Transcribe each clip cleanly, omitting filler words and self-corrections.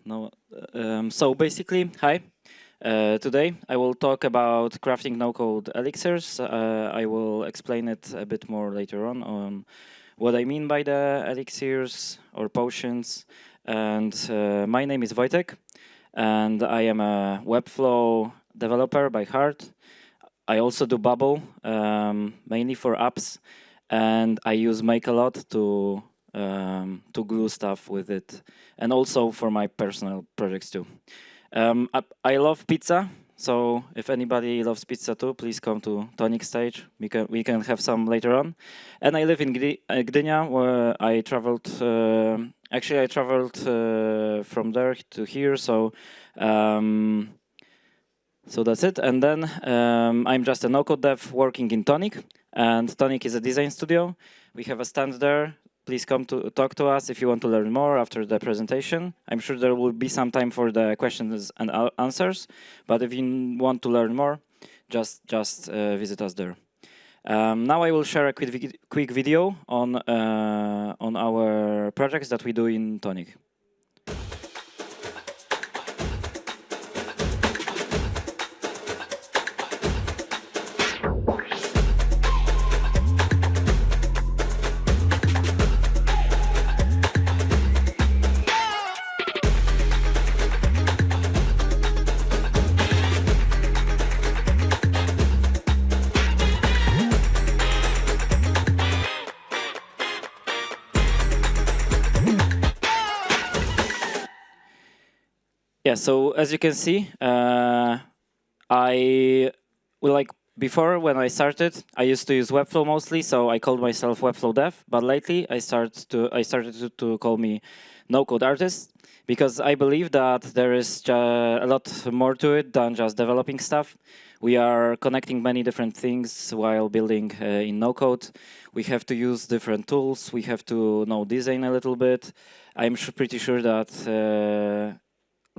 No. So basically, hi. Today I will talk about crafting no-code elixirs. I will explain it a bit more later on what I mean by the elixirs or potions. And my name is Wojtek, and I am a Webflow developer by heart. I also do Bubble, mainly for apps, and I use Make a lot to glue stuff with it, and also for my personal projects too. I love pizza, so if anybody loves pizza too, please come to Tonik stage. We can have some later on. And I live in Gdynia, where I traveled. Actually, I traveled from there to here, so. So that's it. And then I'm just a no-code dev working in Tonik. And Tonik is a design studio. We have a stand there. Please come to talk to us if you want to learn more after the presentation. I'm sure there will be some time for the questions and answers. But if you want to learn more, just visit us there. Now I will share a quick video on our projects that we do in Tonik. Yeah, so as you can see, before when I started, I used to use Webflow mostly, so I called myself Webflow dev. But lately, I started to call me no-code artist because I believe that there is a lot more to it than just developing stuff. We are connecting many different things while building in no-code. We have to use different tools. We have to know design a little bit. I'm pretty sure that.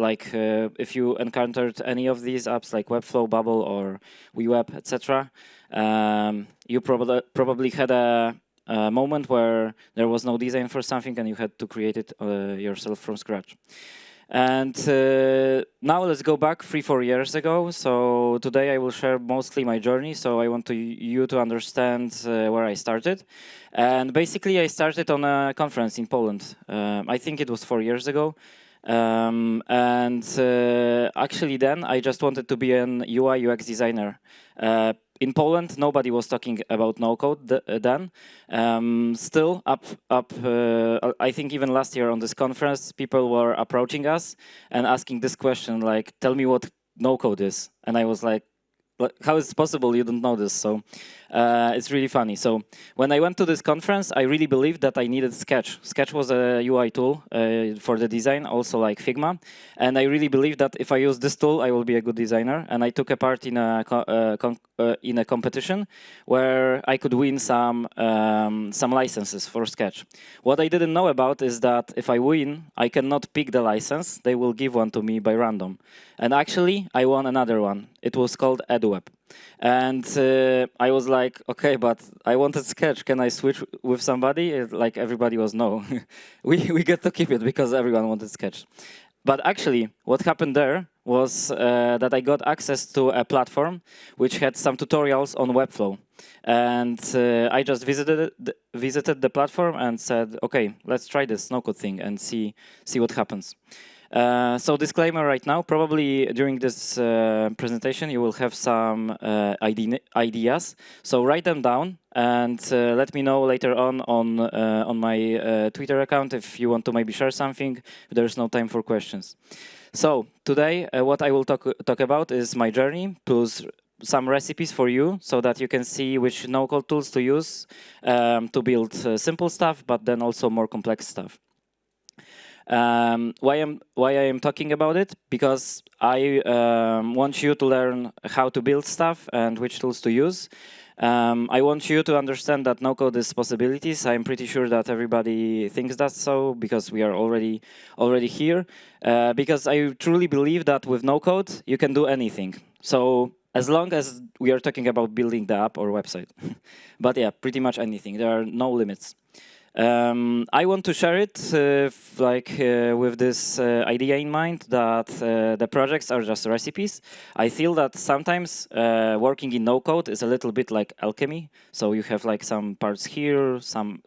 If you encountered any of these apps like Webflow, Bubble, or WeWeb, etc., you probably had a moment where there was no design for something and you had to create it yourself from scratch. And now let's go back 3-4 years ago. So today I will share mostly my journey. So I want you to understand where I started. And basically I started on a conference in Poland. I think it was 4 years ago. Actually then I just wanted to be an UI UX designer. In Poland, nobody was talking about no-code then. Still, I think even last year on this conference, people were approaching us and asking this question, like, tell me what no-code is. And I was like, how is it possible you don't know this? So it's really funny. So when I went to this conference, I really believed that I needed Sketch. Sketch was a UI tool for the design, also like Figma. And I really believed that if I use this tool, I will be a good designer. And I took a part in a competition where I could win some licenses for Sketch. What I didn't know about is that if I win, I cannot pick the license. They will give one to me by random. And actually, I won another one. It was called EduWeb. And I was like, okay, but I wanted Sketch. Can I switch with somebody? Like everybody was no. we get to keep it because everyone wanted Sketch. But actually, what happened there was that I got access to a platform which had some tutorials on Webflow. And I just visited the platform and said, okay, let's try this no-code thing and see what happens. So disclaimer right now, probably during this presentation you will have some ideas. So write them down and let me know later on my Twitter account if you want to maybe share something, if there's no time for questions. So today what I will talk about is my journey plus some recipes for you so that you can see which no-code tools to use to build simple stuff, but then also more complex stuff. Why I am talking about it? Because I want you to learn how to build stuff and which tools to use. I want you to understand that no-code is possibilities. I'm pretty sure that everybody thinks that so because we are already here. Because I truly believe that with no-code you can do anything. So as long as we are talking about building the app or website, but yeah, pretty much anything. There are no limits. I want to share it with this idea in mind that the projects are just recipes. I feel that sometimes working in no code is a little bit like alchemy. So you have like some parts here, some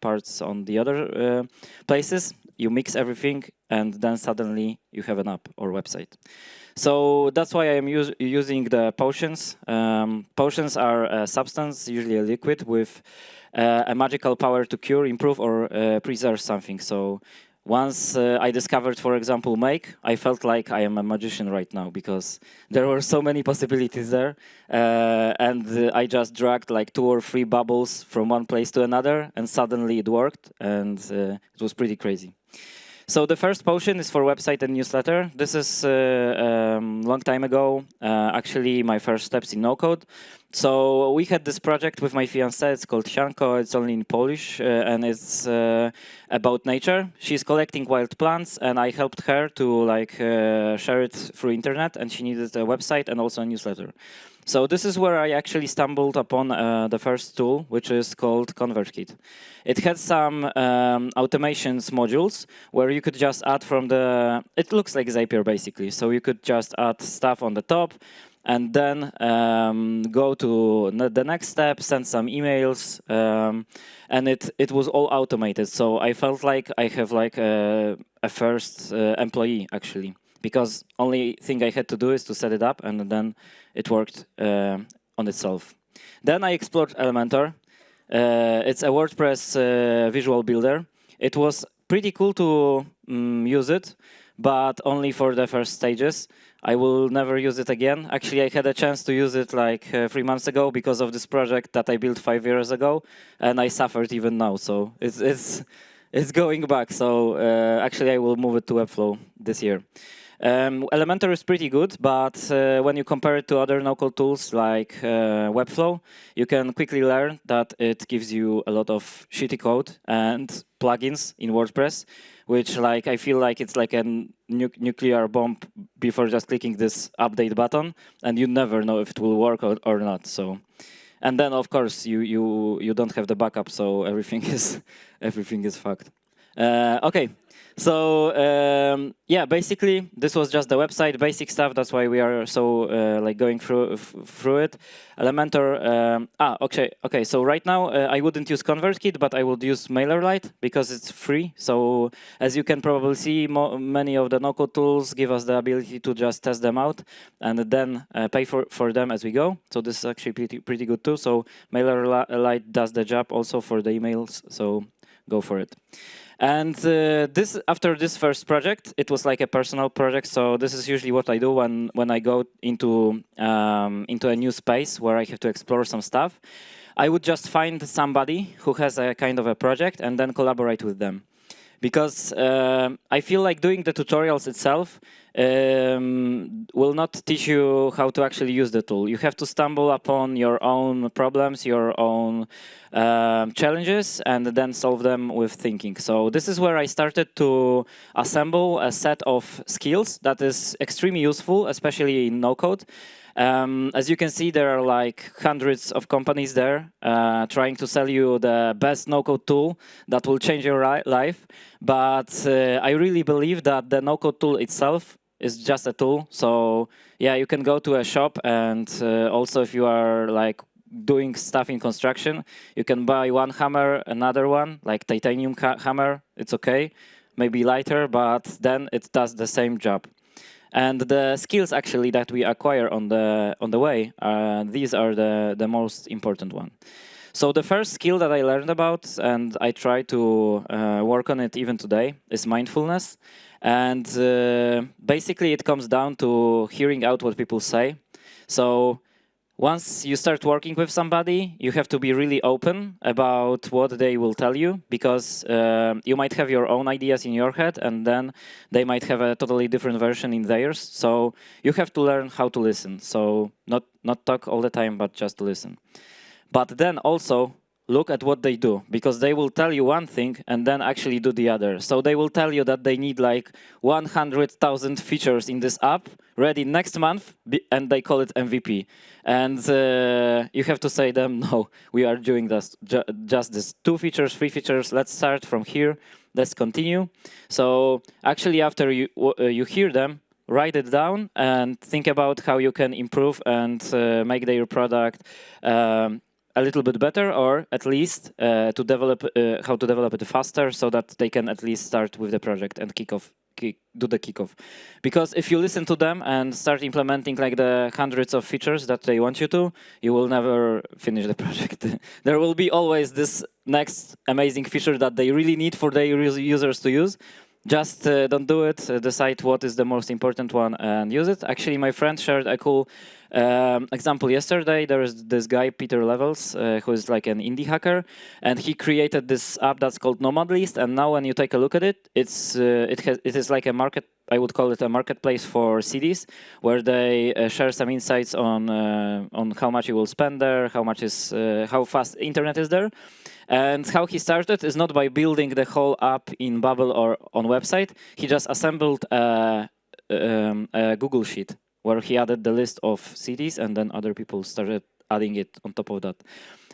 parts on the other places. You mix everything, and then suddenly you have an app or website. So that's why I am using the potions. Potions are a substance, usually a liquid, with a magical power to cure, improve, or preserve something. So once I discovered, for example, make, I felt like I am a magician right now because there were so many possibilities there. And I just dragged like 2 or 3 bubbles from one place to another, and suddenly it worked, and it was pretty crazy. So the first potion is for website and newsletter. This is long time ago, actually my first steps in no-code. So we had this project with my fiancée. It's called Sianko. It's only in Polish, and it's about nature. She's collecting wild plants, and I helped her to share it through internet, and she needed a website and also a newsletter. So this is where I actually stumbled upon the first tool, which is called ConvertKit. It had some automations modules where you could just add from the... It looks like Zapier, basically. So you could just add stuff on the top, and then go to the next step, send some emails, and it was all automated. So I felt like I have like a first employee, actually, because only thing I had to do is to set it up, and then it worked on itself. Then I explored Elementor. It's a WordPress visual builder. It was pretty cool to use it, but only for the first stages. I will never use it again. Actually, I had a chance to use it like 3 months ago because of this project that I built 5 years ago, and I suffered even now. So it's going back. So actually, I will move it to Webflow this year. Elementor is pretty good, but when you compare it to other no-code tools like Webflow, you can quickly learn that it gives you a lot of shitty code and plugins in WordPress, which I feel like it's like a nuclear bomb before just clicking this update button, and you never know if it will work or not. So, and then of course you don't have the backup, so everything is fucked. Okay. So yeah, basically this was just the website, basic stuff. That's why we are so going through it. Elementor. Okay. So right now I wouldn't use ConvertKit, but I would use MailerLite because it's free. So as you can probably see, many of the no-code tools give us the ability to just test them out and then pay for them as we go. So this is actually pretty good too. So MailerLite does the job also for the emails. So go for it. And after this first project, it was like a personal project. So this is usually what I do when I go into a new space where I have to explore some stuff. I would just find somebody who has a kind of a project and then collaborate with them. Because I feel like doing the tutorials itself will not teach you how to actually use the tool. You have to stumble upon your own problems, your own challenges, and then solve them with thinking. So this is where I started to assemble a set of skills that is extremely useful, especially in no-code. As you can see, there are like hundreds of companies there trying to sell you the best no-code tool that will change your life. But I really believe that the no-code tool itself is just a tool. So yeah, you can go to a shop, and also if you are like doing stuff in construction, you can buy one hammer, another one, like titanium hammer. It's okay, maybe lighter, but then it does the same job. And the skills actually that we acquire on the way, these are the most important one. So the first skill that I learned about, and I try to work on it even today, is mindfulness. And basically it comes down to hearing out what people say. So once you start working with somebody, you have to be really open about what they will tell you, because you might have your own ideas in your head, and then they might have a totally different version in theirs. So you have to learn how to listen. So not talk all the time, but just listen. But then also, look at what they do, because they will tell you one thing and then actually do the other. So they will tell you that they need like 100,000 features in this app ready next month, and they call it MVP. And you have to say them, no, we are doing this, just this 2 features, 3 features. Let's start from here. Let's continue. So actually, after you hear them, write it down and think about how you can improve and make their product a little bit better, or at least to develop how to develop it faster, so that they can at least start with the project and do the kickoff. Because if you listen to them and start implementing like the hundreds of features that they want you to, you will never finish the project. There will be always this next amazing feature that they really need for their users to use. Just don't do it. Decide what is the most important one and use it. Actually, my friend shared a cool example yesterday. There is this guy, Peter Levels, who is like an indie hacker, and he created this app that's called Nomad List. And now, when you take a look at it, it is like a market. I would call it a marketplace for cities, where they share some insights on how much you will spend there, how fast internet is there. And how he started is not by building the whole app in Bubble or on website. He just assembled a Google Sheet where he added the list of cities, and then other people started adding it on top of that.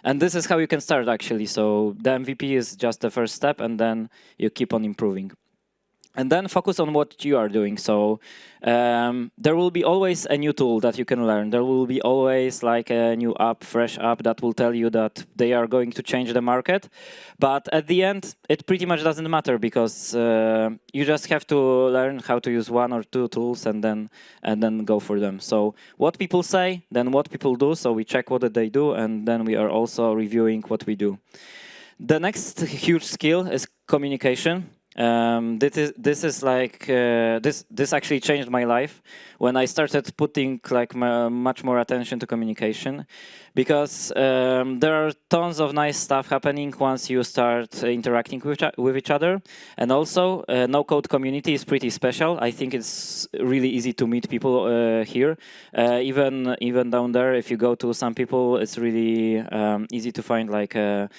And this is how you can start, actually. So the MVP is just the first step, and then you keep on improving. And then focus on what you are doing. So there will be always a new tool that you can learn. There will be always like a new app, fresh app that will tell you that they are going to change the market. But at the end, it pretty much doesn't matter, because you just have to learn how to use 1 or 2 tools and then go for them. So what people say, then what people do. So we check what they do, and then we are also reviewing what we do. The next huge skill is communication. This actually changed my life when I started putting like much more attention to communication, because there are tons of nice stuff happening once you start interacting with each other. And also, no-code community is pretty special. I think it's really easy to meet people here. Even down there, if you go to some people, it's really easy to find like a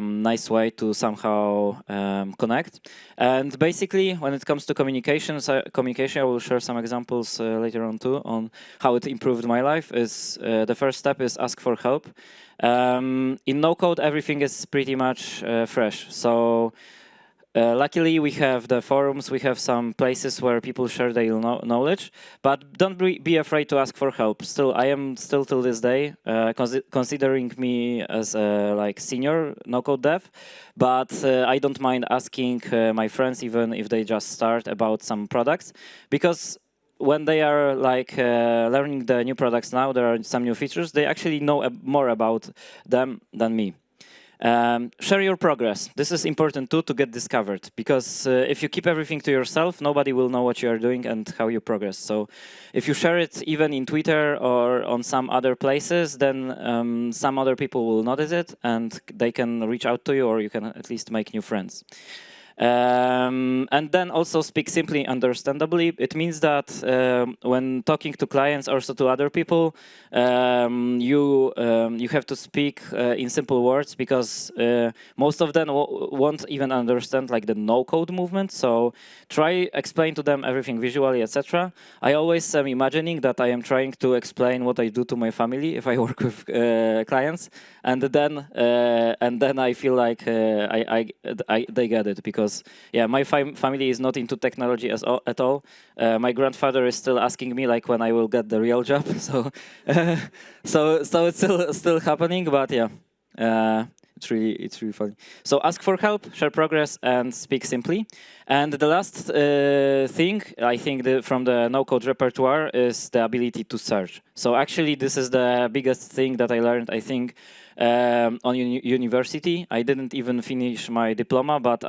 nice way to somehow connect. And basically, when it comes to communication, I will share some examples later on too on how it improved my life. The first step is ask for help. In no code, everything is pretty much fresh. So luckily, we have the forums, we have some places where people share their knowledge, but don't be afraid to ask for help. I am still till this day considering me as a like senior no-code dev, but I don't mind asking my friends, even if they just start, about some products, because when they are like learning the new products now, there are some new features, they actually know more about them than me. Share your progress. This is important too, to get discovered, because if you keep everything to yourself, nobody will know what you are doing and how you progress. So if you share it even in Twitter or on some other places, then some other people will notice it and they can reach out to you, or you can at least make new friends. And then also speak simply, understandably. It means that when talking to clients, also to other people, you have to speak in simple words, because most of them won't even understand like the no-code movement. So try explain to them everything visually, etc. I always am imagining that I am trying to explain what I do to my family if I work with clients, and then I feel like they get it, because yeah, my family is not into technology at all. My grandfather is still asking me like when I will get the real job. So it's still happening, but yeah, it's really funny. So ask for help, share progress, and speak simply. And the last thing I think from the no-code repertoire is the ability to search. So actually, this is the biggest thing that I learned, I think, on university. I didn't even finish my diploma, but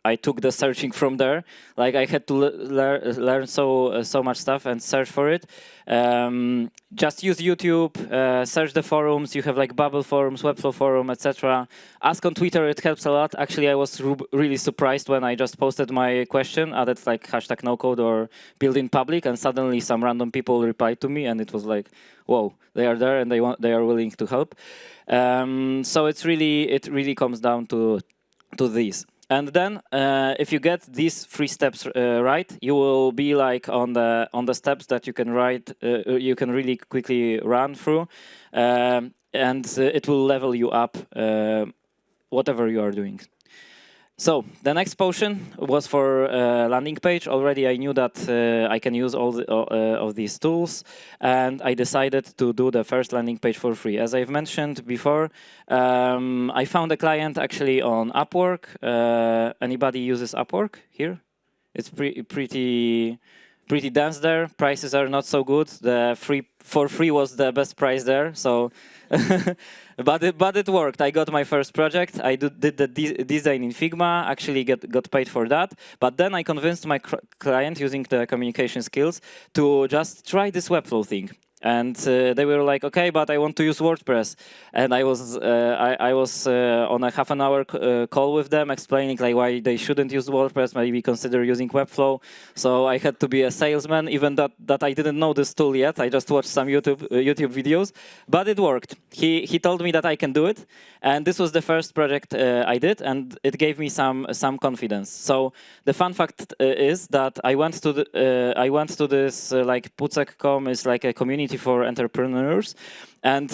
I took the searching from there. Like I had to learn so much stuff and search for it. Just use YouTube, search the forums. You have like Bubble forums, Webflow forum, etc. Ask on Twitter; it helps a lot. Actually, I was really surprised when I just posted my question, added like hashtag #NoCode or build in public, and suddenly some random people replied to me, and it was like, whoa, they are there and they are willing to help. So it really comes down to these. And then, if you get these 3 steps right, you will be like on the steps that you can you can really quickly run through, and it will level you up, whatever you are doing. So the next potion was for landing page. Already I knew that I can use all of these tools, and I decided to do the first landing page for free. As I've mentioned before, I found a client actually on Upwork. Anybody uses Upwork here? It's pretty dense there. Prices are not so good. The for free was the best price there. So. But it worked. I got my first project. I did the design in Figma. Actually, got paid for that. But then I convinced my client, using the communication skills, to just try this Webflow thing. And they were like, okay, but I want to use WordPress. And I was on a half an hour call with them, explaining like why they shouldn't use WordPress, maybe consider using Webflow. So I had to be a salesman, even that I didn't know this tool yet. I just watched some YouTube videos, but it worked. He told me that I can do it, and this was the first project I did, and it gave me some confidence. So the fun fact is that I went to this like Pucek.com is like a community for entrepreneurs, and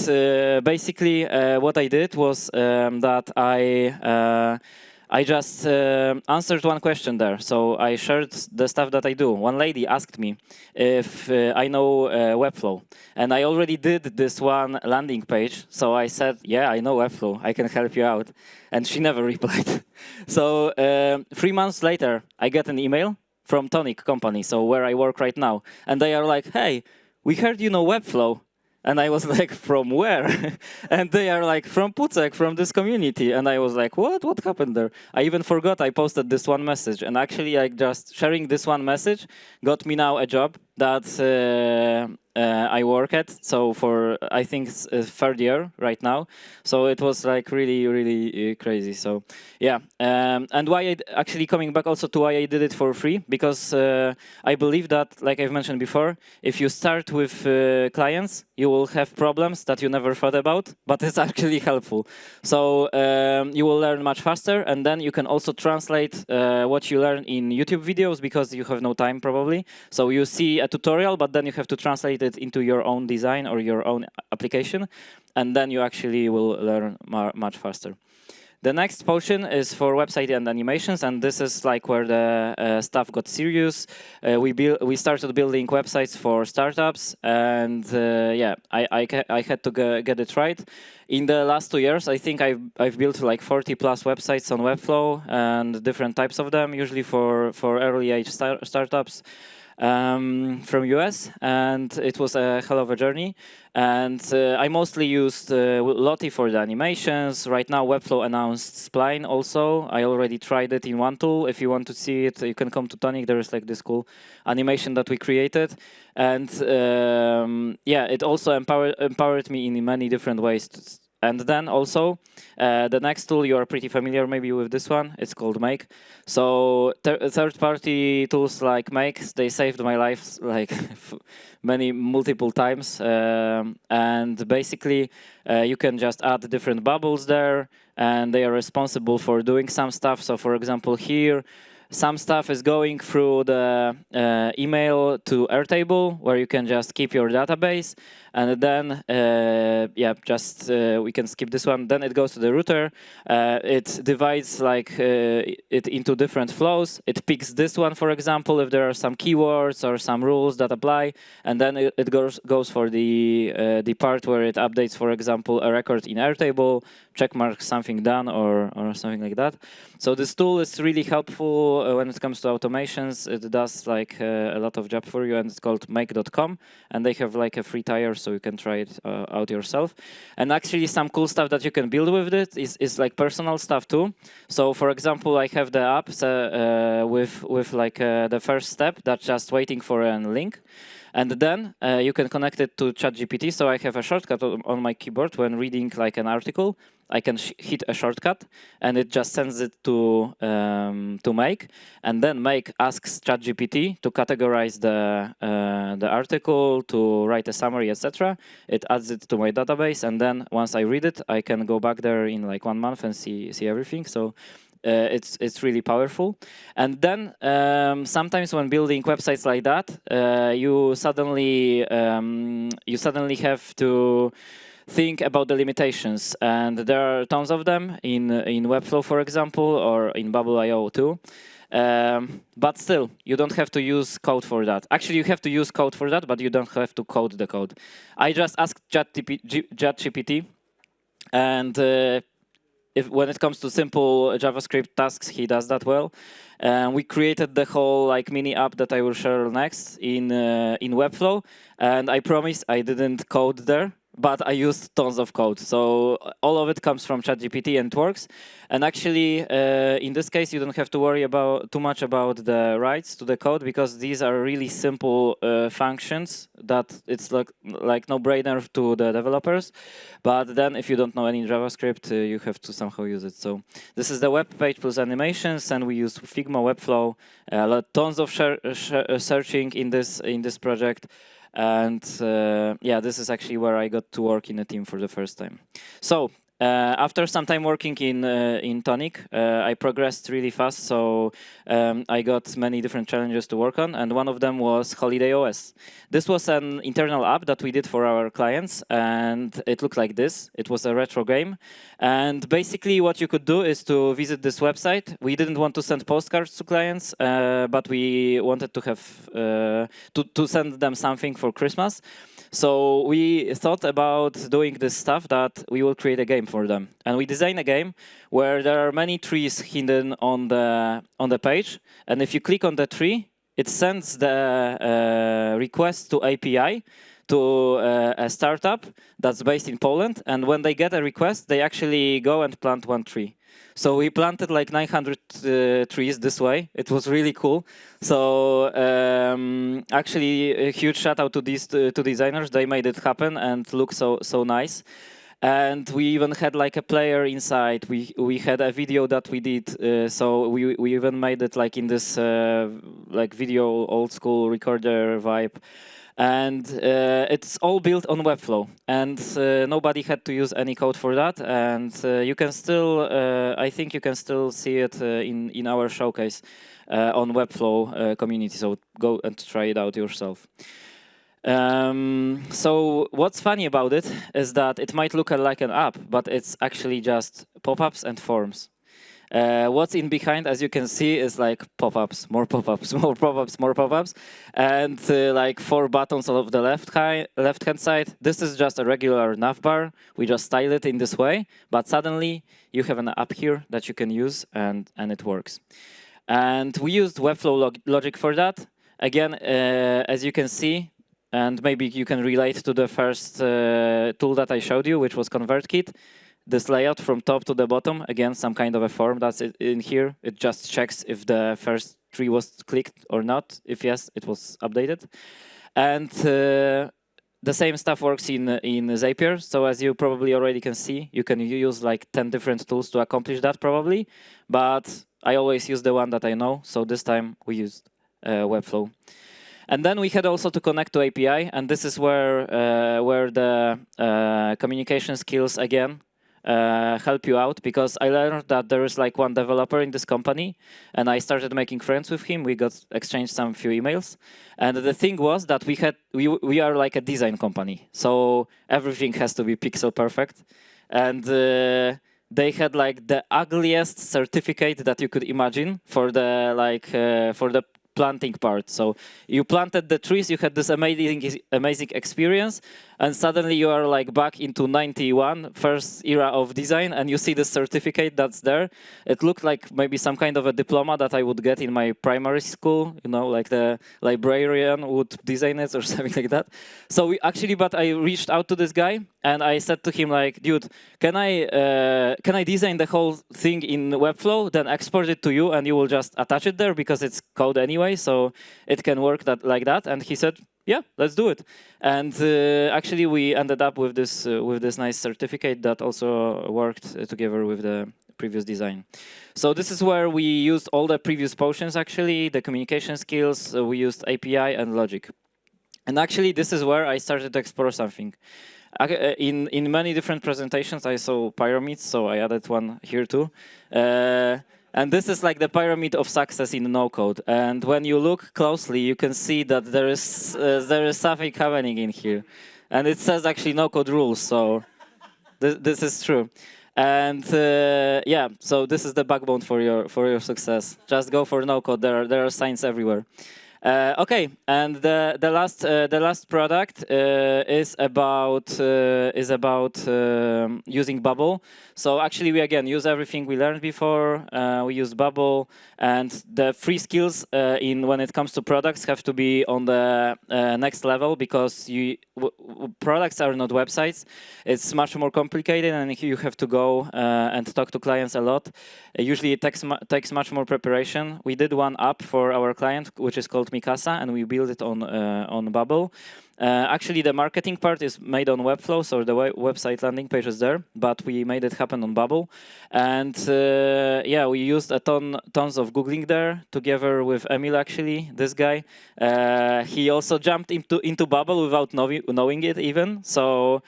basically what I did was that I just answered one question there. So I shared the stuff that I do. One lady asked me if I know Webflow, and I already did this one landing page. So I said, yeah, I know Webflow. I can help you out. And she never replied. So 3 months later, I get an email from Tonik company, so where I work right now. And they are like, hey, we heard you know Webflow. And I was like, from where? And they are like, from Pucek, from this community. And I was like, what? What happened there? I even forgot I posted this one message. And actually, like, just sharing this one message got me now a job that I work at. So for, I think, third year right now. So it was like really crazy. So yeah. And why actually coming back also to why I did it for free, because I believe that, like I've mentioned before, if you start with clients, you will have problems that you never thought about, but it's actually helpful. So you will learn much faster, and then you can also translate what you learn in YouTube videos, because you have no time probably. So you see a tutorial, but then you have to translate it into your own design or your own application, and then you actually will learn much faster. The next potion is for website and animations, and this is like where the stuff got serious. We started building websites for startups, and yeah, I had to get it right. In the last 2 years, I think I've built like 40 plus websites on Webflow, and different types of them, usually for early age startups. From US, and it was a hell of a journey. And I mostly used Lottie for the animations. Right now, Webflow announced Spline also. I already tried it in one tool. If you want to see it, you can come to Tonik. There is like this cool animation that we created. And yeah, it also empowered me in many different ways. And then also, the next tool, you are pretty familiar maybe with this one. It's called Make. So third-party tools like Make, they saved my life like multiple times. And basically, you can just add different bubbles there, and they are responsible for doing some stuff. So for example, here, some stuff is going through the email to Airtable, where you can just keep your database. And then, yeah, just we can skip this one. Then it goes to the router. It divides like it into different flows. It picks this one, for example, if there are some keywords or some rules that apply. And then it goes for the part where it updates, for example, a record in Airtable, checkmark something done or something like that. So this tool is really helpful example, when it comes to automations, it does like a lot of job for you, and it's called make.com, and they have like a free tier, so you can try it out yourself. And actually some cool stuff that you can build with it is like personal stuff too. So for example, I have the app with like the first step that's just waiting for a link. And then you can connect it to ChatGPT. So I have a shortcut on my keyboard when reading like an article. I can hit a shortcut, and it just sends it to Make, and then Make asks ChatGPT to categorize the article, to write a summary, etc. It adds it to my database, and then once I read it, I can go back there in like 1 month and see everything. So it's really powerful. And then sometimes when building websites like that, you suddenly have to think about the limitations, and there are tons of them in Webflow, for example, or in Bubble.io too. But still, you don't have to use code for that. Actually, you have to use code for that, but you don't have to code the code. I just asked ChatGPT, and when it comes to simple JavaScript tasks, he does that well. We created the whole like mini app that I will share next in Webflow, and I promise I didn't code there, but I used tons of code. So all of it comes from ChatGPT and it works. And actually, in this case, you don't have to worry too much about the rights to the code, because these are really simple functions that it's like no-brainer to the developers. But then if you don't know any JavaScript, you have to somehow use it. So this is the web page plus animations, and we use Figma, Webflow, tons of searching in this project. And yeah, this is actually where I got to work in a team for the first time. So after some time working in Tonik, I progressed really fast. So I got many different challenges to work on, and one of them was Holiday OS. This was an internal app that we did for our clients, and it looked like this. It was a retro game, and basically what you could do is to visit this website. We didn't want to send postcards to clients, but we wanted to have to send them something for Christmas. So we thought about doing this stuff that we will create a game for them, and we designed a game where there are many trees hidden on the page, and if you click on the tree, it sends the request to API to a startup that's based in Poland, and when they get a request, they actually go and plant one tree. So we planted like 900 trees this way. It was really cool. So actually, a huge shout out to these two designers. They made it happen and look so nice. And we even had like a player inside. We had a video that we did. So we even made it like in this like video old school recorder vibe. And it's all built on Webflow, and nobody had to use any code for that. And you can still, I think you can still see it in our showcase on Webflow community. So go and try it out yourself. So what's funny about it is that it might look like an app, but it's actually just pop-ups and forms. What's in behind, as you can see, is like pop-ups, more pop-ups, more pop-ups, more pop-ups, and like 4 buttons of the left-hand side. This is just a regular navbar. We just style it in this way, but suddenly you have an app here that you can use, and it works. And we used Webflow logic for that. Again, as you can see, and maybe you can relate to the first tool that I showed you, which was ConvertKit. This layout from top to the bottom, again, some kind of a form that's in here. It just checks if the first tree was clicked or not. If yes, it was updated. And the same stuff works in Zapier. So as you probably already can see, you can use like 10 different tools to accomplish that probably. But I always use the one that I know. So this time we used Webflow. And then we had also to connect to API. And this is where the communication skills, again, help you out, because I learned that there is like one developer in this company, and I started making friends with him. We got exchanged some few emails, and the thing was that we are like a design company, so everything has to be pixel perfect, and they had like the ugliest certificate that you could imagine for the planting part. So you planted the trees, you had this amazing experience, and suddenly you are like back into 91, first era of design, and you see the certificate that's there. It looked like maybe some kind of a diploma that I would get in my primary school, you know, like the librarian would design it or something like that. So but I reached out to this guy and I said to him like, dude, can I design the whole thing in Webflow, then export it to you, and you will just attach it there because it's code anyway, so it can work like that. And he said, yeah, let's do it. And actually, we ended up with this nice certificate that also worked together with the previous design. So this is where we used all the previous potions, actually, the communication skills. We used API and logic. And actually, this is where I started to explore something. In many different presentations, I saw pyramids, so I added one here too. And this is like the pyramid of success in no-code. And when you look closely, you can see that there is something happening in here. And it says actually no-code rules, so this is true. And yeah, so this is the backbone for your success. Just go for no-code. There are signs everywhere. Okay, and the last product is about using Bubble. So actually, we again use everything we learned before. We use Bubble, and the free skills when it comes to products have to be on the next level, because products are not websites. It's much more complicated, and you have to go and talk to clients a lot. Usually, it takes much more preparation. We did one app for our client, which is called Mikasa, and we built it on Bubble. Actually, the marketing part is made on Webflow, so the website landing page is there, but we made it happen on Bubble. And yeah, we used tons of Googling there together with Emil, actually, this guy. He also jumped into Bubble without knowing it even, so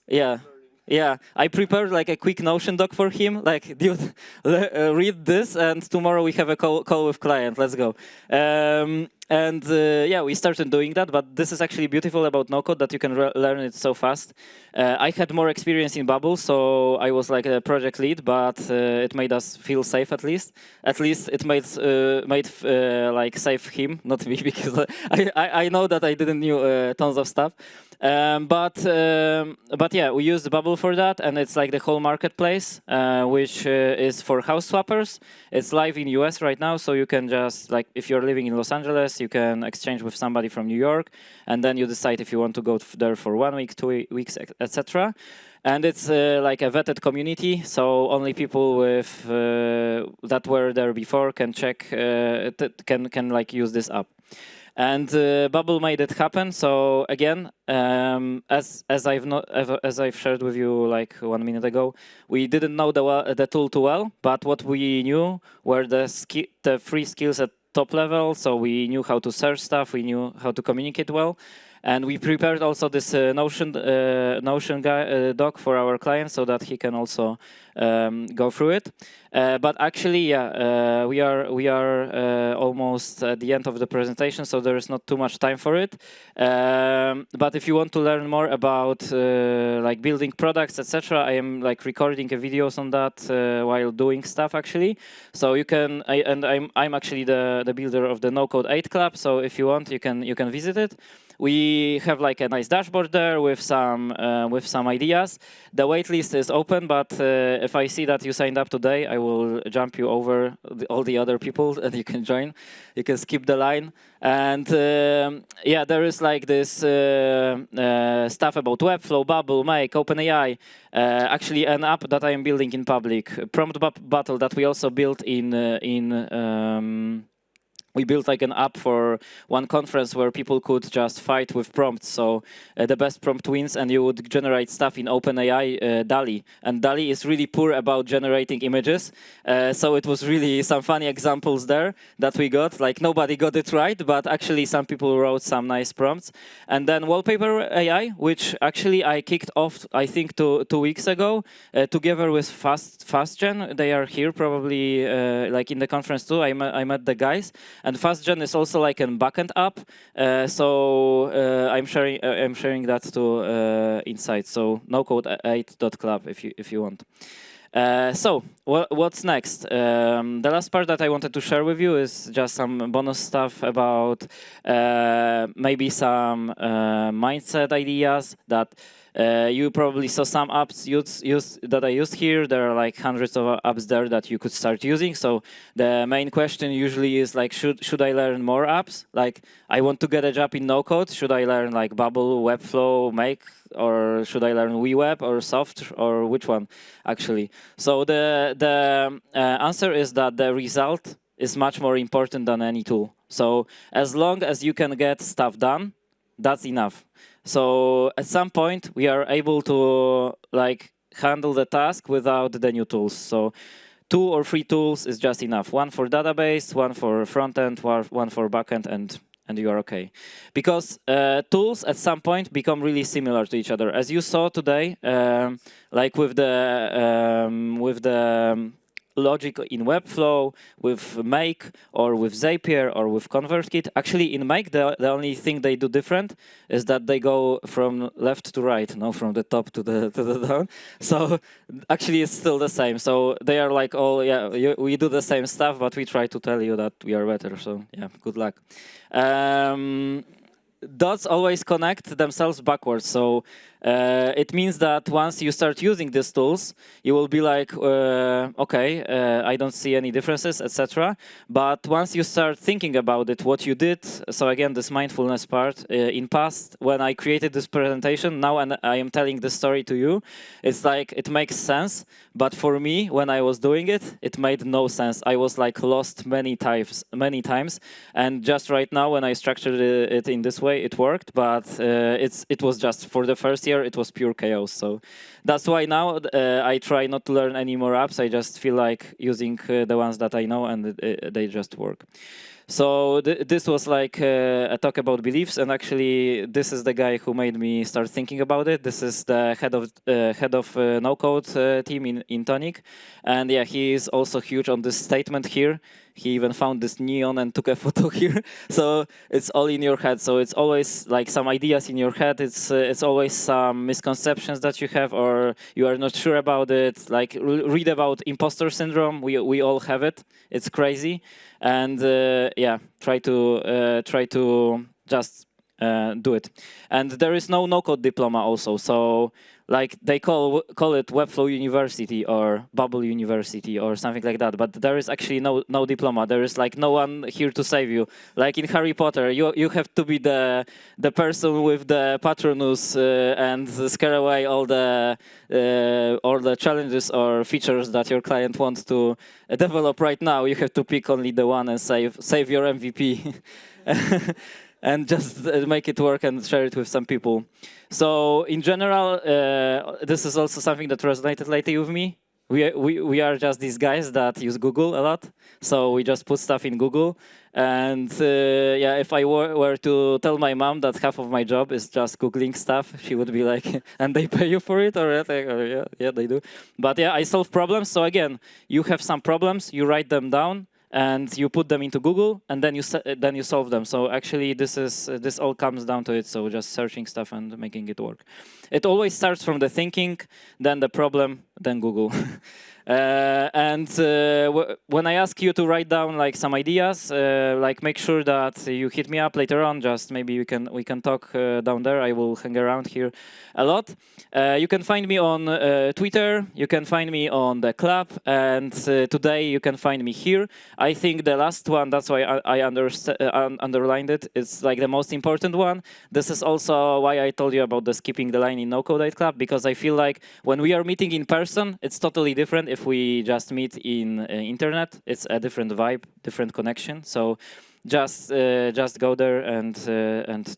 yeah. Yeah, I prepared like a quick Notion doc for him. Like, dude, read this, and tomorrow we have a call with client. Let's go. And yeah, we started doing that. But this is actually beautiful about no-code, that you can learn it so fast. I had more experience in Bubble, so I was like a project lead. But it made us feel safe, at least. At least it made like save him, not me, because I know that I didn't know tons of stuff. But yeah, we used Bubble for that, and it's like the whole marketplace, which is for house swappers. It's live in US right now, so you can just, like, if you're living in Los Angeles, you can exchange with somebody from New York, and then you decide if you want to go there for 1 week, 2 weeks, etc. And it's like a vetted community, so only people with that were there before can check, can like use this app. And Bubble made it happen. So again, as I've shared with you like 1 minute ago, we didn't know the tool too well, but what we knew were the free skills at top level. So we knew how to search stuff, we knew how to communicate well. And we prepared also this Notion doc for our client, so that he can also go through it. But actually, yeah, we are almost at the end of the presentation, so there is not too much time for it. But if you want to learn more about like building products, etc., I am like recording videos on that while doing stuff, actually. So you can, I'm actually the builder of the No Code 8 Club. So if you want, you can visit it. We have like a nice dashboard there with some ideas. The waitlist is open, but if I see that you signed up today, I will jump you over all the other people and you can join. You can skip the line. And yeah, there is like this stuff about Webflow, Bubble, Make, OpenAI. Actually, an app that I am building in public, Prompt Battle, that we also built we built like an app for one conference where people could just fight with prompts. So the best prompt wins, and you would generate stuff in OpenAI, DALL-E. And DALL-E is really poor about generating images. So it was really some funny examples there that we got. Like nobody got it right, but actually some people wrote some nice prompts. And then Wallpaper AI, which actually I kicked off, I think, 2 weeks ago, together with FastGen. They are here probably like in the conference too. I met the guys. And FastGen is also like a backend app, so I'm sharing that to inside. So nocode8.club if you want. So what's next? The last part that I wanted to share with you is just some bonus stuff about maybe some mindset ideas that you probably saw some apps that I used here. There are like hundreds of apps there that you could start using. So the main question usually is like, should I learn more apps? Like, I want to get a job in no code. Should I learn like Bubble, Webflow, Make, or should I learn WeWeb or Soft, or which one actually? So the answer is that the result is much more important than any tool. So as long as you can get stuff done, that's enough. So at some point we are able to like handle the task without the new tools. So 2 or 3 tools is just enough. One for database, one for front end, one for backend, and you are okay. Because tools at some point become really similar to each other. As you saw today, like with the logic in Webflow, with Make, or with Zapier, or with ConvertKit. Actually, in Make, the only thing they do different is that they go from left to right, no, from the top to the down. So actually, it's still the same. So they are like, oh yeah, we do the same stuff, but we try to tell you that we are better. So yeah, good luck. Dots always connect themselves backwards. So it means that once you start using these tools, you will be like, okay, I don't see any differences, etc. But once you start thinking about it, what you did, so again, this mindfulness part, in past, when I created this presentation, now and I am telling this story to you, it's like, it makes sense. But for me, when I was doing it, it made no sense. I was like lost many times. And just right now, when I structured it in this way, it worked. But it was just for the first year, it was pure chaos. So that's why now I try not to learn any more apps. I just feel like using the ones that I know, and they just work. So this was like a talk about beliefs, and actually this is the guy who made me start thinking about it. This is the head of no code team in Tonik, and yeah, he is also huge on this statement here. He even found this neon and took a photo here. So it's all in your head. So it's always like some ideas in your head. It's always some misconceptions that you have, or you are not sure about it. Like read about imposter syndrome. We all have it. It's crazy. And yeah, try to just do it. And there is no code diploma also. So like they call it Webflow University or Bubble University or something like that. But there is actually no diploma. There is like no one here to save you. Like in Harry Potter, you have to be the person with the Patronus and scare away all the challenges or features that your client wants to develop right now. You have to pick only the one and save your MVP. And just make it work and share it with some people. So in general, this is also something that resonated lately with me. We are just these guys that use Google a lot. So we just put stuff in Google. And yeah, if I were to tell my mom that half of my job is just Googling stuff, she would be like, and they pay you for it? Or yeah, they do. But yeah, I solve problems. So again, you have some problems, you write them down, and you put them into Google, and then you solve them. So actually, this all comes down to it. So just searching stuff and making it work. It always starts from the thinking, then the problem, then Google. And when I ask you to write down like some ideas, like make sure that you hit me up later on. Just maybe we can talk down there. I will hang around here a lot. You can find me on Twitter. You can find me on the club, and today you can find me here. I think the last one, that's why I underlined it. It's like the most important one. This is also why I told you about the skipping the line in No Code Club, because I feel like when we are meeting in person, it's totally different. If we just meet in internet, it's a different vibe, different connection. So just go there and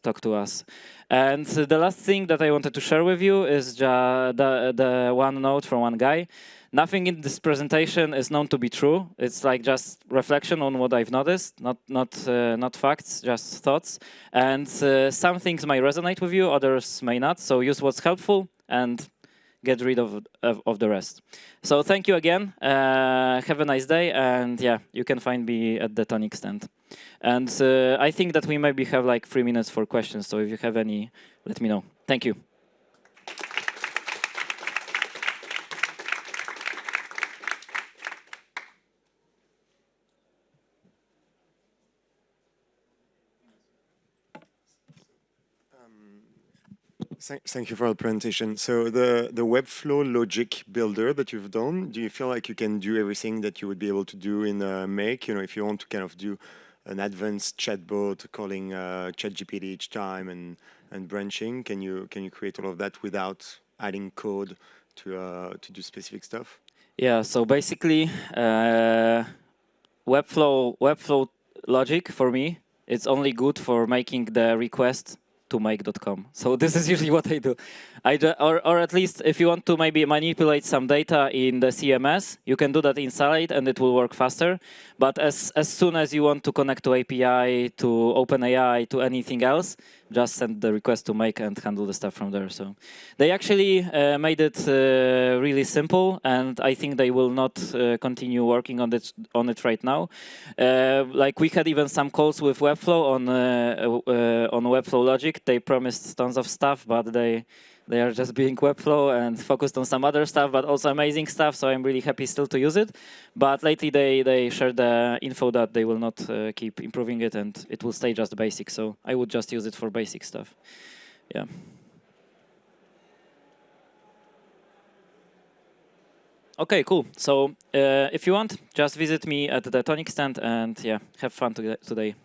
talk to us. And the last thing that I wanted to share with you is the one note from one guy. Nothing in this presentation is known to be true. It's like just reflection on what I've noticed, not facts, just thoughts. And some things might resonate with you, others may not. So use what's helpful and get rid of the rest. So thank you again. Have a nice day. And yeah, you can find me at the Tonik stand. And I think that we maybe have like 3 minutes for questions. So if you have any, let me know. Thank you. Thank you for the presentation. So the Webflow logic builder that you've done, do you feel like you can do everything that you would be able to do in Make? You know, if you want to kind of do an advanced chatbot calling ChatGPT each time and branching, can you create all of that without adding code to do specific stuff? Yeah. So basically, Webflow logic for me, it's only good for making the request to make.com. So this is usually what I do. Or at least if you want to maybe manipulate some data in the CMS, you can do that inside and it will work faster. But as soon as you want to connect to API, to OpenAI, to anything else, just send the request to make and handle the stuff from there. So they actually made it really simple, and I think they will not continue working on it right now. Like we had even some calls with Webflow on Webflow logic. They promised tons of stuff, but they are just being Webflow and focused on some other stuff, but also amazing stuff. So I'm really happy still to use it. But lately they shared the info that they will not keep improving it, and it will stay just basic. So I would just use it for basic stuff. Yeah. Okay, cool. So if you want, just visit me at the Tonik stand and yeah, have fun today.